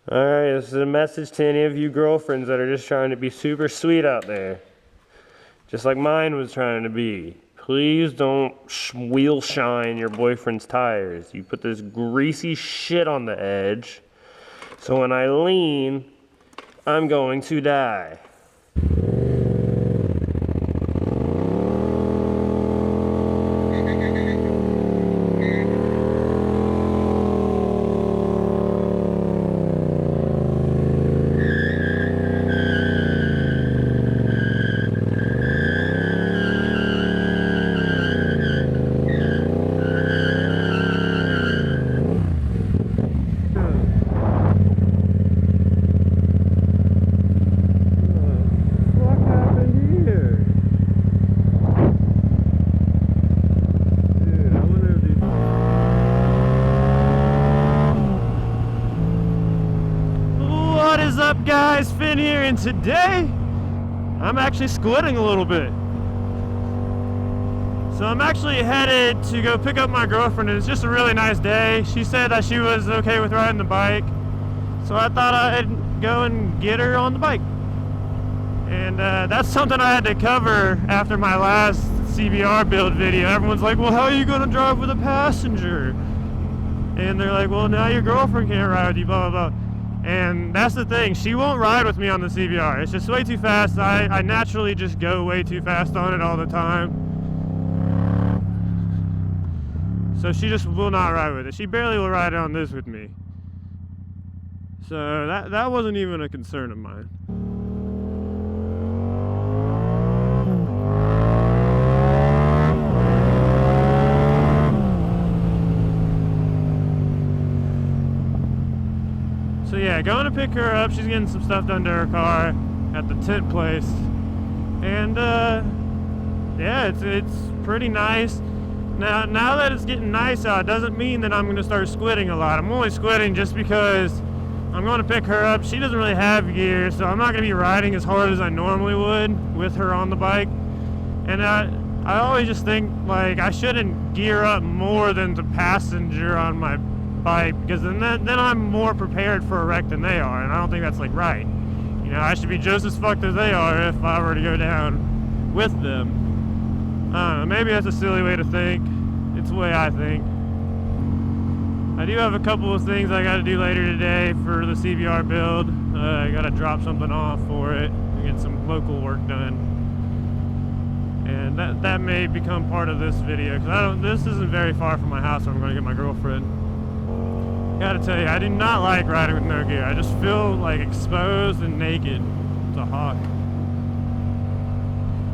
Alright, this is a message to any of you girlfriends that are just trying to be super sweet out there. Just like mine was trying to be. Please don't wheel shine your boyfriend's tires. You put this greasy shit on the edge, so when I lean, I'm going to die. What is up, guys? Finn here, and today I'm actually squitting a little bit. So I'm actually headed to go pick up my girlfriend, and it's just a really nice day. She said that she was okay with riding the bike, so I thought I'd go and get her on the bike. And that's something I had to cover after my last CBR build video. Everyone's like, well, how are you going to drive with a passenger? And they're like, well, now your girlfriend can't ride with you, blah, blah, blah. And that's the thing, she won't ride with me on the CBR. It's just way too fast. I naturally just go way too fast on it all the time. So she just will not ride with it. She barely will ride on this with me. So that wasn't even a concern of mine. So yeah, going to pick her up. She's getting some stuff done to her car at the tent place, and yeah, it's pretty nice. Now that it's getting nice out, it doesn't mean that I'm going to start squitting a lot. I'm only squitting just because I'm going to pick her up. She doesn't really have gear, so I'm not going to be riding as hard as I normally would with her on the bike. And I always just think, like, I shouldn't gear up more than the passenger on my bike, because then I'm more prepared for a wreck than they are, and I don't think that's like right. You know, I should be just as fucked as they are if I were to go down with them. I don't know, maybe that's a silly way to think. It's the way I think. I do have a couple of things I got to do later today for the CBR build. I got to drop something off for it and get some local work done, and that may become part of this video, because this isn't very far from my house where I'm going to get my girlfriend. Gotta tell you, I do not like riding with no gear. I just feel like exposed and naked. It's a hawk.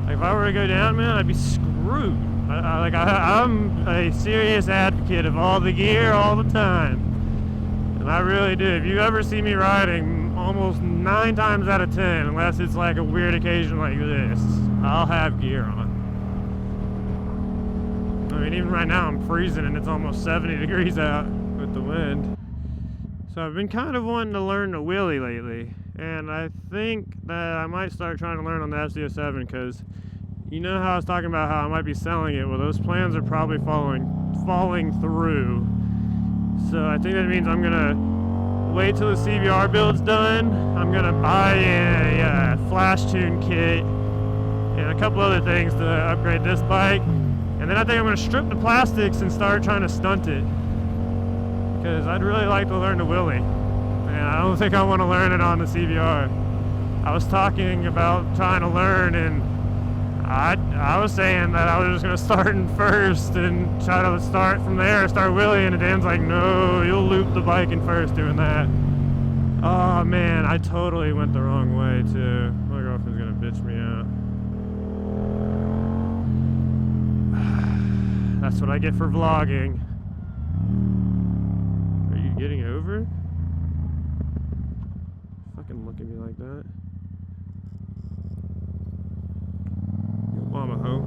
Like, if I were to go down, man, I'd be screwed. I'm a serious advocate of all the gear all the time, and I really do. If you ever see me riding, almost 9 times out of 10, unless it's like a weird occasion like this, I'll have gear on. I mean, even right now I'm freezing and it's almost 70 degrees out with the wind. So I've been kind of wanting to learn the wheelie lately, and I think that I might start trying to learn on the Fz07, because you know how I was talking about how I might be selling it. Well, those plans are probably falling through. So I think that means I'm gonna wait till the CBR build's done. I'm gonna buy a flash tune kit and a couple other things to upgrade this bike, and then I think I'm gonna strip the plastics and start trying to stunt it, because I'd really like to learn the wheelie, and I don't think I want to learn it on the CBR. I was talking about trying to learn, and I was saying that I was just going to start in first and try to start from there, start wheeling, and Dan's like, no, you'll loop the bike in first doing that. Oh man, I totally went the wrong way too. My girlfriend's going to bitch me out. That's what I get for vlogging. Getting over? Fucking look at me like that. Yo, mama ho.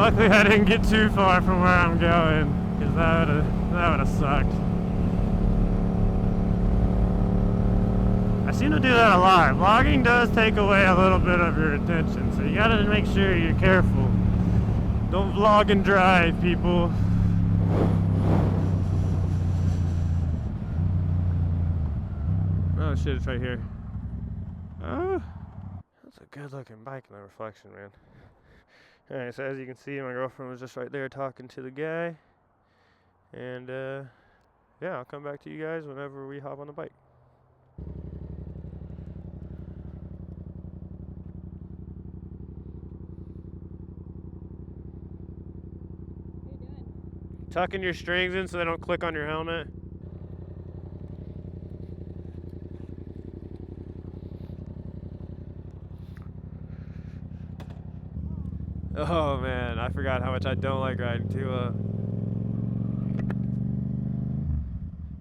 Luckily I didn't get too far from where I'm going, because that would have sucked. I seem to do that a lot. Vlogging does take away a little bit of your attention, so you gotta make sure you're careful. Don't vlog and drive, people. Oh shit, it's right here. Oh, that's a good looking bike in the reflection, man. Alright, so as you can see, my girlfriend was just right there talking to the guy. And yeah, I'll come back to you guys whenever we hop on the bike. Tucking your strings in so they don't click on your helmet. Oh man, I forgot how much I don't like riding too up.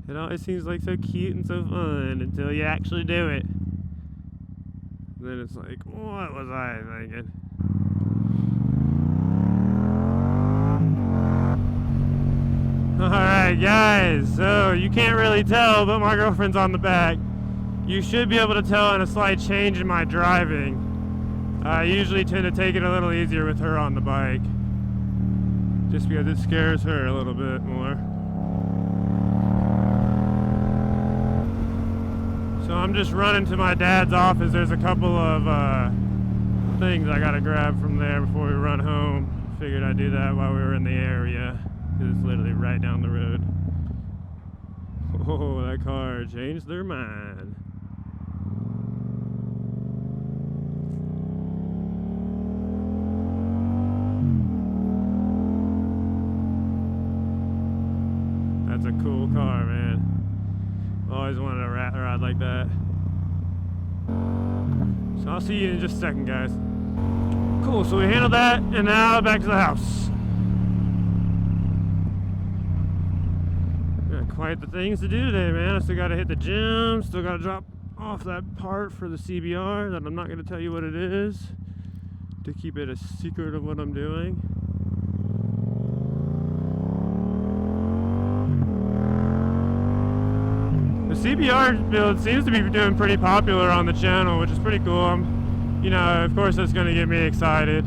It always seems like so cute and so fun until you actually do it. Then it's like, what was I thinking? Alright guys, so you can't really tell, but my girlfriend's on the back. You should be able to tell in a slight change in my driving. I usually tend to take it a little easier with her on the bike, just because it scares her a little bit more. So I'm just running to my dad's office. There's a couple of things I gotta grab from there before we run home. Figured I'd do that while we were in the area, because it's literally right down the road. Oh, that car changed their mind. That's a cool car, man. Always wanted a rat ride like that. So I'll see you in just a second, guys. Cool, so we handled that, and now back to the house. Got quite the things to do today, man. I still gotta hit the gym, still gotta drop off that part for the CBR that I'm not gonna tell you what it is, to keep it a secret of what I'm doing. The CBR build seems to be doing pretty popular on the channel, which is pretty cool. You know, of course that's going to get me excited.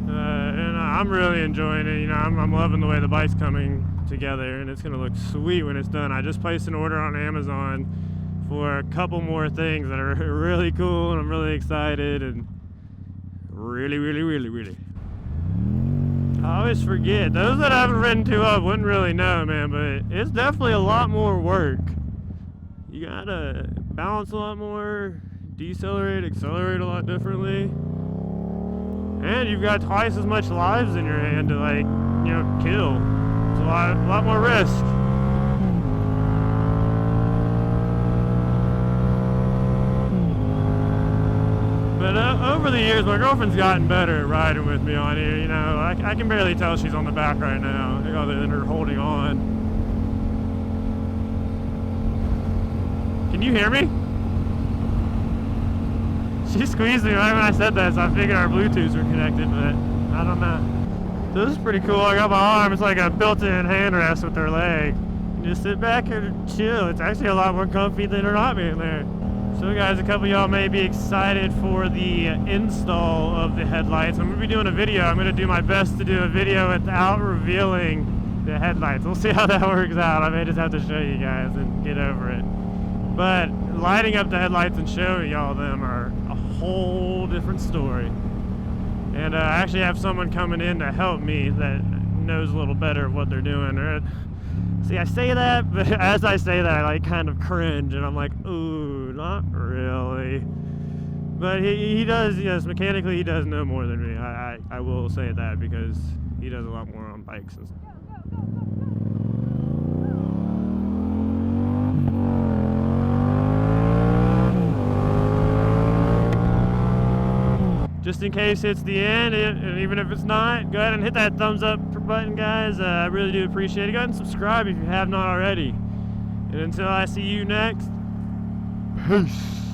And I'm really enjoying it. You know, I'm loving the way the bike's coming together, and it's going to look sweet when it's done. I just placed an order on Amazon for a couple more things that are really cool, and I'm really excited, and really. I always forget. Those that I haven't ridden 2 wouldn't really know, man, but it's definitely a lot more work. You gotta balance a lot more, decelerate, accelerate a lot differently. And you've got twice as much lives in your hand to, like, you know, kill. It's a lot more risk. But over the years, my girlfriend's gotten better at riding with me on here. You know, I can barely tell she's on the back right now, other than her holding on. Can you hear me? She squeezed me right when I said that, so I figured our Bluetooths were connected, but I don't know. So this is pretty cool. I got my arm. It's like a built-in hand rest with her leg. You just sit back here and chill. It's actually a lot more comfy than her not being there. So guys, a couple of y'all may be excited for the install of the headlights. I'm going to be doing a video. I'm going to do my best to do a video without revealing the headlights. We'll see how that works out. I may just have to show you guys and get over it. But lighting up the headlights and showing y'all them are a whole different story. And I actually have someone coming in to help me that knows a little better what they're doing. See, I say that, but as I say that, I like kind of cringe, and I'm like, ooh, not really. But he does, yes, mechanically he does know more than me. I will say that, because he does a lot more on bikes and stuff. Just in case it's the end, and even if it's not, go ahead and hit that thumbs up button, guys. I really do appreciate it. Go ahead and subscribe if you have not already. And until I see you next, peace.